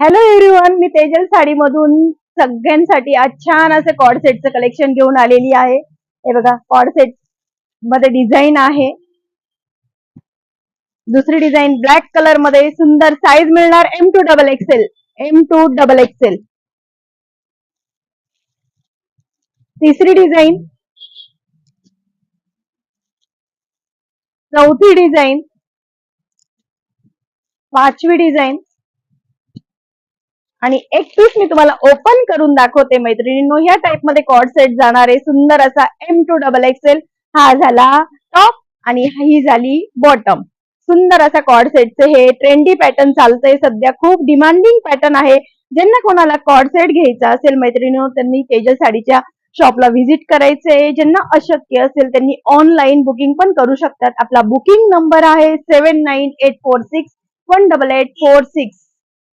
Hello everyone, मी तेजल साडी मधून सगळ्यांसाठी आज छान असं कॉर्ड सेटचं कलेक्शन घेऊन आलेली आहे। हे बघा, कॉर्ड सेट मध्ये डिझाईन आहे। दुसरी डिझाईन ब्लॅक कलर मध्ये सुंदर, साईज मिळणार M2 XXL, M2 XXL। तिसरी डिझाईन, चौथी डिझाईन, पाचवी डिझाईन आणि एक पीस मी तुम्हाला ओपन करून दाखवते मैत्रिणींनो। ह्या टाइप मध्ये कॉर्ड सेट जाणार आहे सुंदर असा M2 XXL। हा झाला टॉप आणि ही झाली बॉटम। सुंदर असा कॉर्ड सेटचे हे ट्रेंडी पॅटर्न चालतंय सध्या, खूप डिमांडिंग पॅटर्न आहे। ज्यांना कोणाला कॉर्ड सेट घ्यायचा असेल मैत्रिणींनो, त्यांनी तेजल साडीच्या शॉपला व्हिजिट करायचंय। ज्यांना अशक्य असेल त्यांनी ऑनलाईन बुकिंग पण करू शकतात। आपला बुकिंग नंबर आहे 7984618846।